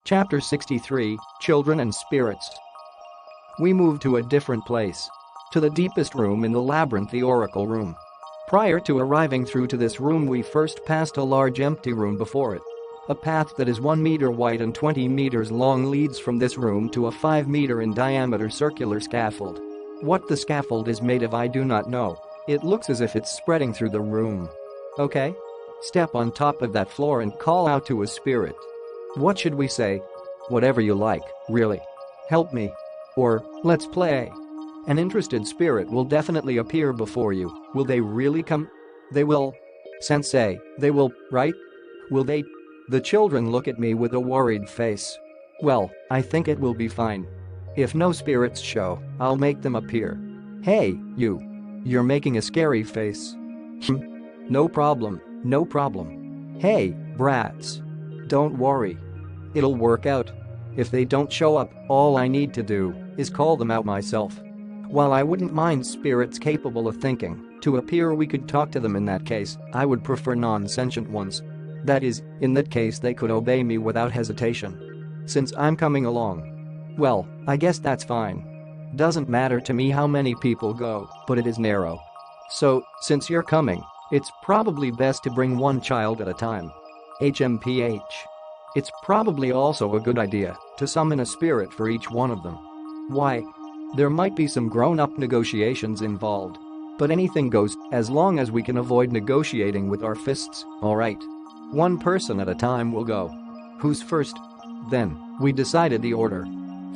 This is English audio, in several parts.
Chapter 63, Children and Spirits. We moved to a different place. To the deepest room in the labyrinth, the Oracle Room. Prior to arriving through to this room, we first passed a large empty room before it. A path that is 1 meter wide and 20 meters long leads from this room to a 5 meter in diameter circular scaffold. What the scaffold is made of I do not know. It looks as if it's spreading through the room. Okay? Step on top of that floor and call out to a spirit. What should we say? Whatever you like, really. Help me. Or, let's play. An interested spirit will definitely appear before you. Will they really come? They will. Sensei, they will, right? Will they? The children look at me with a worried face. Well, I think it will be fine. If no spirits show, I'll make them appear. Hey, you. You're making a scary face. No problem, no problem. Hey, brats. Don't worry. It'll work out. If they don't show up, all I need to do is call them out myself. While I wouldn't mind spirits capable of thinking to appear, we could talk to them. In that case, I would prefer non-sentient ones. That is, in that case they could obey me without hesitation. Since I'm coming along. Well, I guess that's fine. Doesn't matter to me how many people go, but it is narrow. So, since you're coming, it's probably best to bring one child at a time. HMPH. It's probably also a good idea to summon a spirit for each one of them. Why? There might be some grown-up negotiations involved. But anything goes, as long as we can avoid negotiating with our fists, alright. One person at a time will go. Who's first? Then, we decided the order.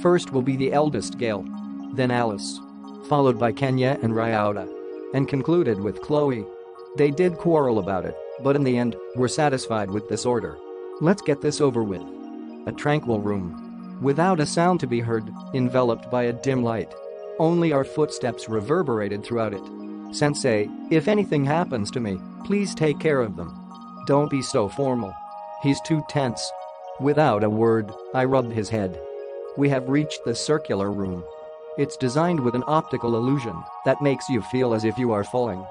First will be the eldest Gale. Then Alice. Followed by Kenya and Ryota. And concluded with Chloe. They did quarrel about it, but in the end, we're satisfied with this order. Let's get this over with. A tranquil room. Without a sound to be heard, enveloped by a dim light. Only our footsteps reverberated throughout it. Sensei, if anything happens to me, please take care of them. Don't be so formal. He's too tense. Without a word, I rubbed his head. We have reached the circular room. It's designed with an optical illusion that makes you feel as if you are falling.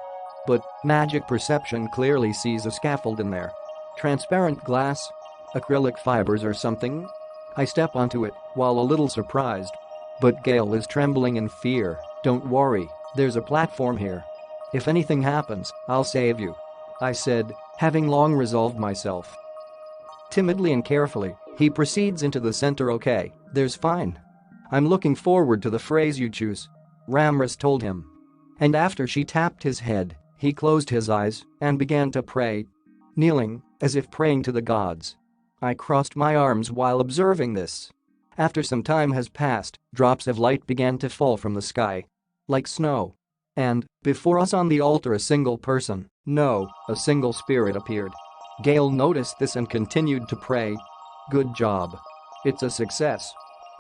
But magic perception clearly sees a scaffold in there. Transparent glass? Acrylic fibers or something? I step onto it, while a little surprised. But Gale is trembling in fear. Don't worry, there's a platform here. If anything happens, I'll save you. I said, having long resolved myself. Timidly and carefully, he proceeds into the center. Okay, there's fine. I'm looking forward to the phrase you choose. Ramrus told him. And after she tapped his head, he closed his eyes and began to pray. Kneeling, as if praying to the gods. I crossed my arms while observing this. After some time has passed, drops of light began to fall from the sky. Like snow. And, before us on the altar, a single person, no, a single spirit appeared. Gale noticed this and continued to pray. Good job. It's a success.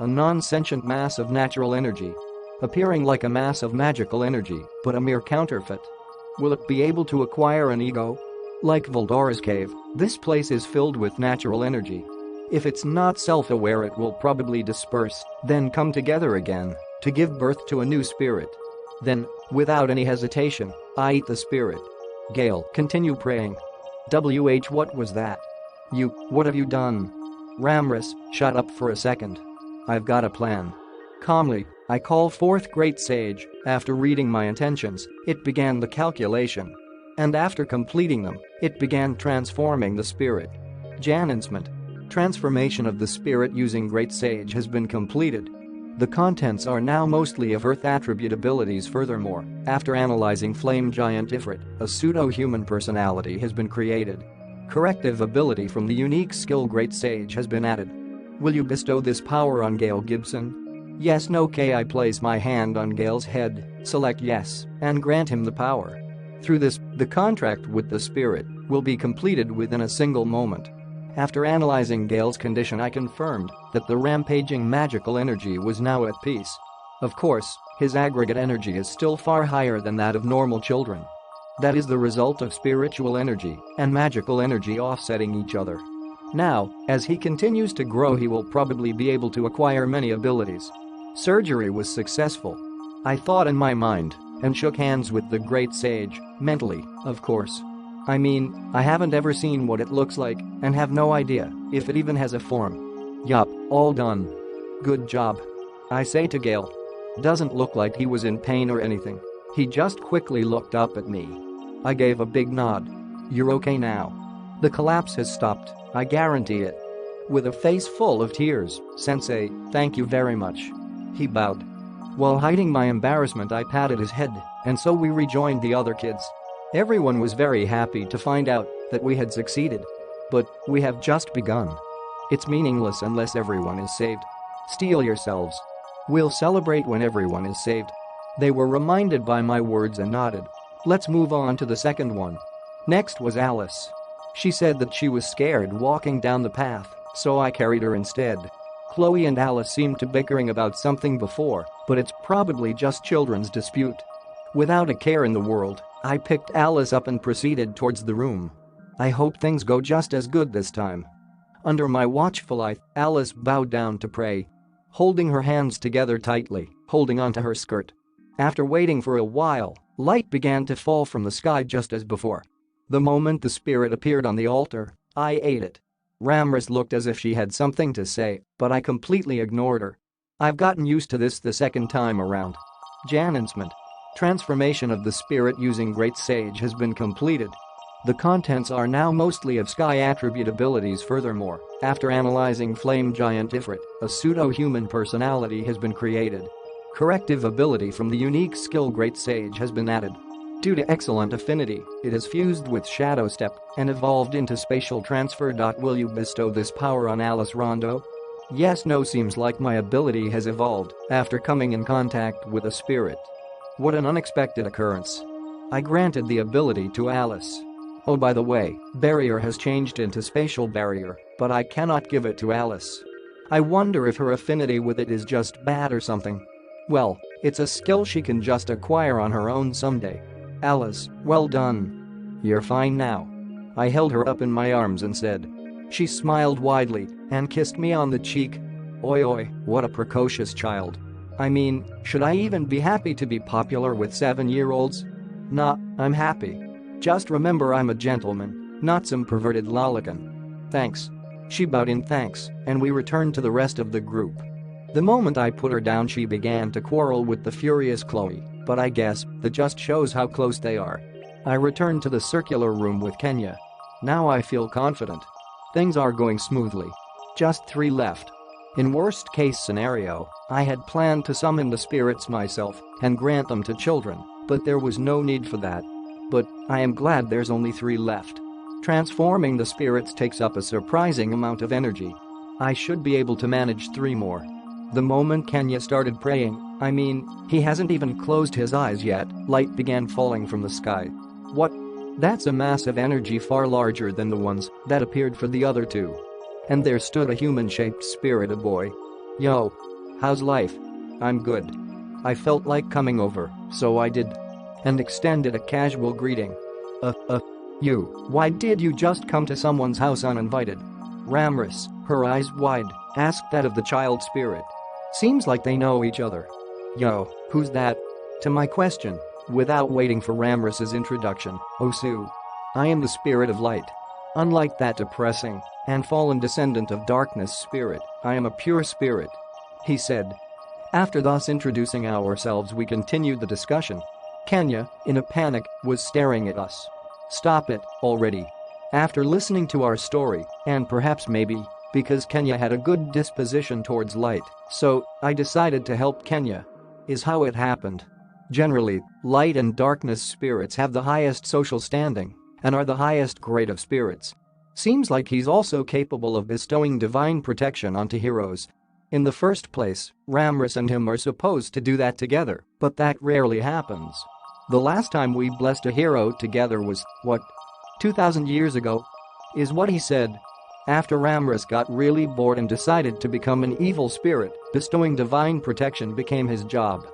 A non-sentient mass of natural energy. Appearing like a mass of magical energy, but a mere counterfeit. Will it be able to acquire an ego? Like Valdora's cave, this place is filled with natural energy. If it's not self-aware, it will probably disperse, then come together again, to give birth to a new spirit. Then, without any hesitation, I eat the spirit. Gale, continue praying. What was that? What have you done? Ramrus, shut up for a second. I've got a plan. Calmly, I call forth Great Sage. After reading my intentions, it began the calculation. And after completing them, it began transforming the spirit. Janensment. Transformation of the spirit using Great Sage has been completed. The contents are now mostly of Earth attribute abilities. Furthermore, after analyzing Flame Giant Ifrit, a pseudo-human personality has been created. Corrective ability from the unique skill Great Sage has been added. Will you bestow this power on Gale Gibson? Yes, no. Okay, I place my hand on Gale's head, select yes, and grant him the power. Through this, the contract with the spirit will be completed within a single moment. After analyzing Gale's condition, I confirmed that the rampaging magical energy was now at peace. Of course, his aggregate energy is still far higher than that of normal children. That is the result of spiritual energy and magical energy offsetting each other. Now, as he continues to grow, he will probably be able to acquire many abilities. Surgery was successful. I thought in my mind and shook hands with the Great Sage, mentally, of course. I mean, I haven't ever seen what it looks like and have no idea if it even has a form. Yup, all done. Good job. I say to Gale. Doesn't look like he was in pain or anything. He just quickly looked up at me. I gave a big nod. You're okay now. The collapse has stopped, I guarantee it. With a face full of tears, Sensei, thank you very much. He bowed. While hiding my embarrassment, I patted his head, and so we rejoined the other kids. Everyone was very happy to find out that we had succeeded. But we have just begun. It's meaningless unless everyone is saved. Steel yourselves. We'll celebrate when everyone is saved. They were reminded by my words and nodded. Let's move on to the second one. Next was Alice. She said that she was scared walking down the path, so I carried her instead. Chloe and Alice seemed to bickering about something before, but it's probably just children's dispute. Without a care in the world, I picked Alice up and proceeded towards the room. I hope things go just as good this time. Under my watchful eye, Alice bowed down to pray, holding her hands together tightly, holding onto her skirt. After waiting for a while, light began to fall from the sky just as before. The moment the spirit appeared on the altar, I ate it. Ramrus looked as if she had something to say, but I completely ignored her. I've gotten used to this the second time around. Announcement. Transformation of the spirit using Great Sage has been completed. The contents are now mostly of sky attribute abilities. Furthermore, after analyzing Flame Giant Ifrit, a pseudo-human personality has been created. Corrective ability from the unique skill Great Sage has been added. Due to excellent affinity, it is fused with Shadow Step and evolved into spatial transfer. Will you bestow this power on Alice Rondo? Yes, no, seems like my ability has evolved after coming in contact with a spirit. What an unexpected occurrence. I granted the ability to Alice. Oh, by the way, barrier has changed into spatial barrier, but I cannot give it to Alice. I wonder if her affinity with it is just bad or something. Well, it's a skill she can just acquire on her own someday. Alice, well done. You're fine now. I held her up in my arms and said. She smiled widely and kissed me on the cheek. Oi oi, what a precocious child. I mean, should I even be happy to be popular with 7-year-olds? Nah, I'm happy. Just remember I'm a gentleman, not some perverted lolicon. Thanks. She bowed in thanks, and we returned to the rest of the group. The moment I put her down, she began to quarrel with the furious Chloe, but I guess that just shows how close they are. I returned to the circular room with Kenya. Now I feel confident. Things are going smoothly. Just 3 left. In worst case scenario, I had planned to summon the spirits myself and grant them to children, but there was no need for that. But I am glad there's only 3 left. Transforming the spirits takes up a surprising amount of energy. I should be able to manage 3 more. The moment Kenya started praying, I mean, he hasn't even closed his eyes yet, light began falling from the sky. What? That's a massive energy far larger than the ones that appeared for the other 2. And there stood a human-shaped spirit boy. Yo. How's life? I'm good. I felt like coming over, so I did. And extended a casual greeting. You, why did you just come to someone's house uninvited? Ramrus, her eyes wide, asked that of the child spirit. Seems like they know each other. Yo, who's that? To my question, without waiting for Ramrus's introduction, Osu. I am the spirit of light. Unlike that depressing and fallen descendant of darkness spirit, I am a pure spirit, he said. After thus introducing ourselves, we continued the discussion. Kenya, in a panic, was staring at us. Stop it, already. After listening to our story, and perhaps maybe because Kenya had a good disposition towards light, so I decided to help Kenya. Is how it happened. Generally, light and darkness spirits have the highest social standing and are the highest grade of spirits. Seems like he's also capable of bestowing divine protection onto heroes. In the first place, Ramrus and him are supposed to do that together, but that rarely happens. The last time we blessed a hero together was, what? 2,000 years ago? Is what he said. After Ramrus got really bored and decided to become an evil spirit, bestowing divine protection became his job.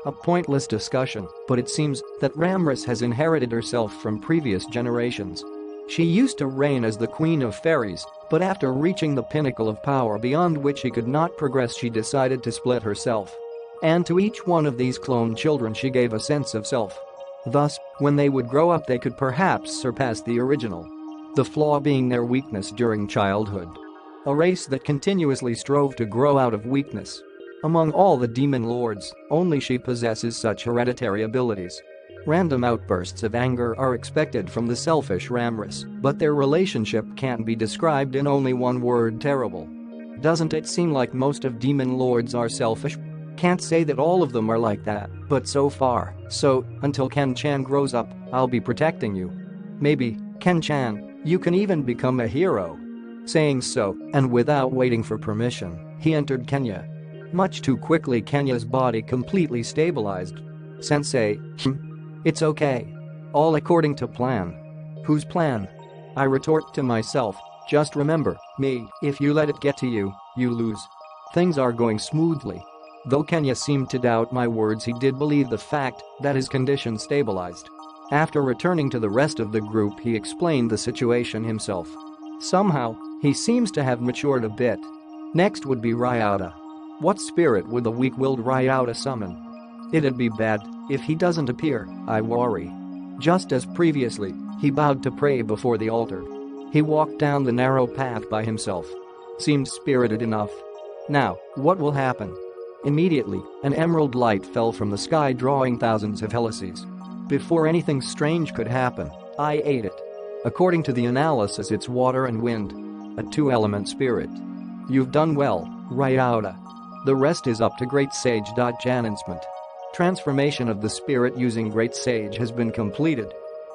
A pointless discussion, but it seems that Ramrus has inherited herself from previous generations. She used to reign as the queen of fairies, but after reaching the pinnacle of power beyond which she could not progress, she decided to split herself. And to each one of these clone children she gave a sense of self. Thus, when they would grow up they could perhaps surpass the original. The flaw being their weakness during childhood. A race that continuously strove to grow out of weakness. Among all the demon lords, only she possesses such hereditary abilities. Random outbursts of anger are expected from the selfish Ramras, but their relationship can be described in only one word: terrible. Doesn't it seem like most of demon lords are selfish? Can't say that all of them are like that, but so far, until Ken-chan grows up, I'll be protecting you. Maybe, Ken-chan, you can even become a hero. Saying so, and without waiting for permission, he entered Kenya. Much too quickly, Kenya's body completely stabilized. Sensei, it's okay. All according to plan. Whose plan? I retort to myself, just remember, me, if you let it get to you, you lose. Things are going smoothly. Though Kenya seemed to doubt my words, he did believe the fact that his condition stabilized. After returning to the rest of the group, he explained the situation himself. Somehow, he seems to have matured a bit. Next would be Ryota. What spirit would the weak-willed Ryota summon? It'd be bad if he doesn't appear, I worry. Just as previously, he bowed to pray before the altar. He walked down the narrow path by himself. Seemed spirited enough. Now, what will happen? Immediately, an emerald light fell from the sky, drawing thousands of helices. Before anything strange could happen, I ate it. According to the analysis, it's water and wind. A two-element spirit. You've done well, Ryota. The rest is up to Great Sage. Announcement. Transformation of the spirit using Great Sage has been completed.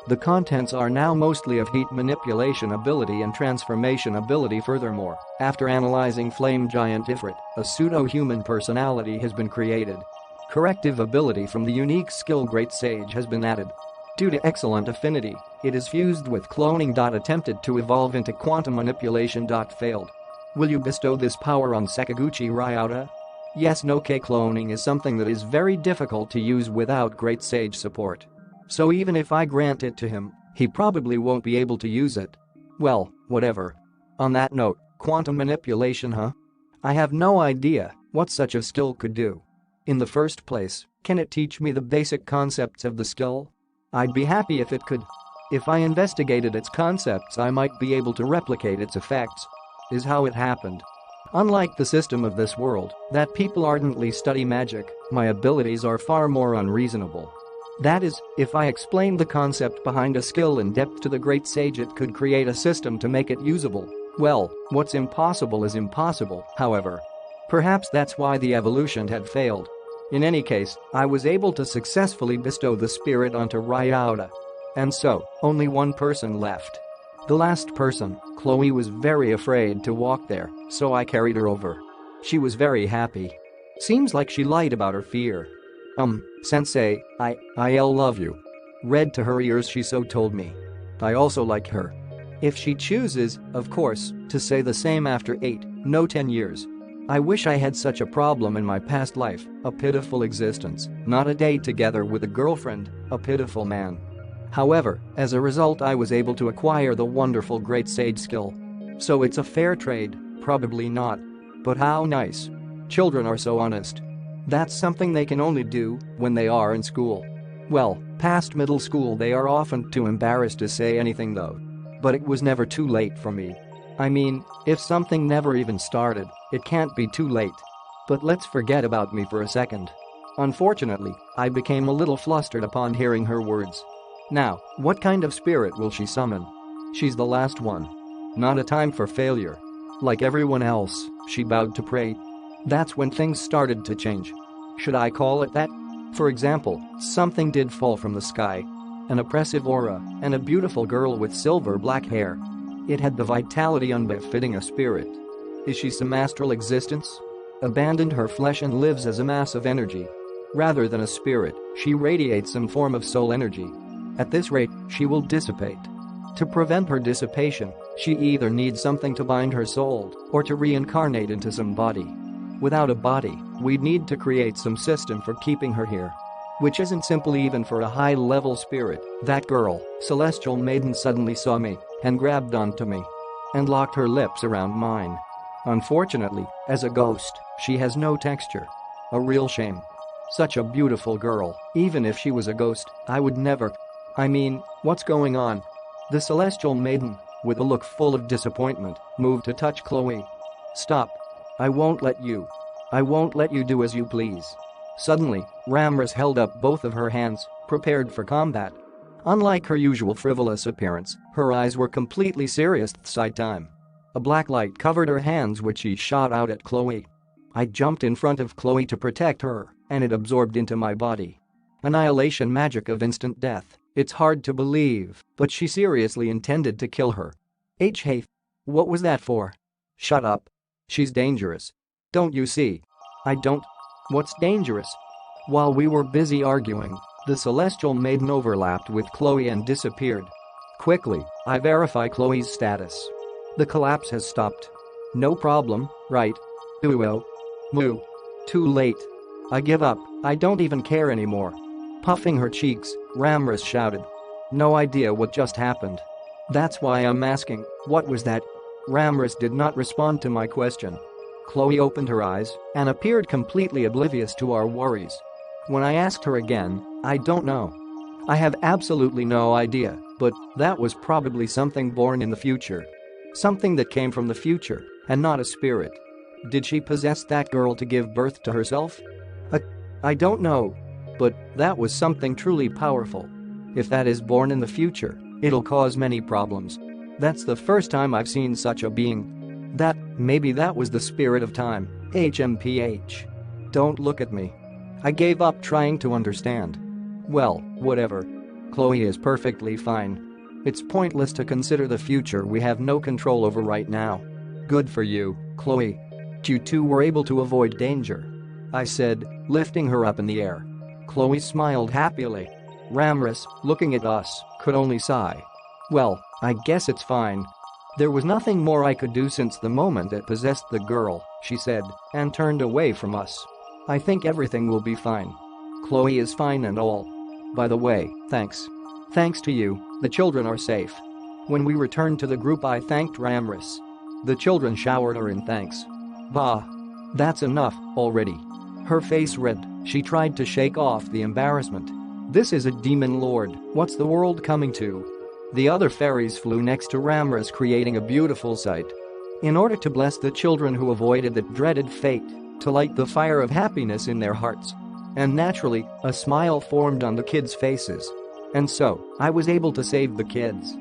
The contents are now mostly of heat manipulation ability and transformation ability. Furthermore, after analyzing Flame Giant Ifrit, a pseudo-human personality has been created. Corrective ability from the unique skill Great Sage has been added. Due to excellent affinity, it is fused with cloning. Attempted to evolve into quantum manipulation. Failed. Will you bestow this power on Sakaguchi Ryota? Yes. No. Cloning is something that is very difficult to use without Great Sage support. So even if I grant it to him, he probably won't be able to use it. Well, whatever. On that note, quantum manipulation, huh? I have no idea what such a skill could do. In the first place, can it teach me the basic concepts of the skill? I'd be happy if it could. If I investigated its concepts, I might be able to replicate its effects. Is how it happened. Unlike the system of this world, that people ardently study magic, my abilities are far more unreasonable. That is, if I explained the concept behind a skill in depth to the Great Sage, it could create a system to make it usable. Well, what's impossible is impossible, however. Perhaps that's why the evolution had failed. In any case, I was able to successfully bestow the spirit onto Ryota. And so, only one person left. The last person, Chloe, was very afraid to walk there, so I carried her over. She was very happy. Seems like she lied about her fear. Sensei, I'll love you. Read to her ears, she so told me. I also like her. If she chooses, of course, to say the same after 10 years. I wish I had such a problem in my past life, a pitiful existence, not a day together with a girlfriend, a pitiful man. However, as a result, I was able to acquire the wonderful Great Sage skill. So it's a fair trade, probably not. But how nice. Children are so honest. That's something they can only do when they are in school. Well, past middle school they are often too embarrassed to say anything though. But it was never too late for me. I mean, if something never even started, it can't be too late. But let's forget about me for a second. Unfortunately, I became a little flustered upon hearing her words. Now, what kind of spirit will she summon? She's the last one. Not a time for failure. Like everyone else, she bowed to pray. That's when things started to change. Should I call it that? For example, something did fall from the sky. An oppressive aura, and a beautiful girl with silver black hair. It had the vitality unbefitting a spirit. Is she some astral existence? Abandoned her flesh and lives as a mass of energy. Rather than a spirit, she radiates some form of soul energy. At this rate, she will dissipate. To prevent her dissipation, she either needs something to bind her soul or to reincarnate into some body. Without a body, we'd need to create some system for keeping her here. Which isn't simple even for a high-level spirit. That girl, Celestial Maiden, suddenly saw me and grabbed onto me and locked her lips around mine. Unfortunately, as a ghost, she has no texture. A real shame. Such a beautiful girl. Even if she was a ghost, I would never. I mean, what's going on? The Celestial Maiden, with a look full of disappointment, moved to touch Chloe. Stop. I won't let you. I won't let you do as you please. Suddenly, Ramrus held up both of her hands, prepared for combat. Unlike her usual frivolous appearance, her eyes were completely serious this time. A black light covered her hands which she shot out at Chloe. I jumped in front of Chloe to protect her, and it absorbed into my body. Annihilation magic of instant death. It's hard to believe, but she seriously intended to kill her. Hey, what was that for? Shut up. She's dangerous. Don't you see? I don't. What's dangerous? While we were busy arguing, the celestial maiden overlapped with Chloe and disappeared. Quickly, I verify Chloe's status. The collapse has stopped. No problem, right? Moo. Too late. I give up, I don't even care anymore. Puffing her cheeks, Ramrus shouted. No idea what just happened. That's why I'm asking, what was that? Ramrus did not respond to my question. Chloe opened her eyes and appeared completely oblivious to our worries. When I asked her again, I don't know. I have absolutely no idea, but that was probably something born in the future. Something that came from the future, and not a spirit. Did she possess that girl to give birth to herself? I don't know. But that was something truly powerful. If that is born in the future, it'll cause many problems. That's the first time I've seen such a being. Maybe that was the spirit of time, HMPH. Don't look at me. I gave up trying to understand. Well, whatever. Chloe is perfectly fine. It's pointless to consider the future we have no control over right now. Good for you, Chloe. You two were able to avoid danger. I said, lifting her up in the air. Chloe smiled happily. Ramrus, looking at us, could only sigh. Well, I guess it's fine. There was nothing more I could do since the moment it possessed the girl, she said, and turned away from us. I think everything will be fine. Chloe is fine and all. By the way, thanks. Thanks to you, the children are safe. When we returned to the group I thanked Ramrus. The children showered her in thanks. Bah. That's enough, already. Her face red, she tried to shake off the embarrassment. This is a demon lord, what's the world coming to? The other fairies flew next to Ramrus, creating a beautiful sight. In order to bless the children who avoided the dreaded fate, to light the fire of happiness in their hearts. And naturally, a smile formed on the kids' faces. And so, I was able to save the kids.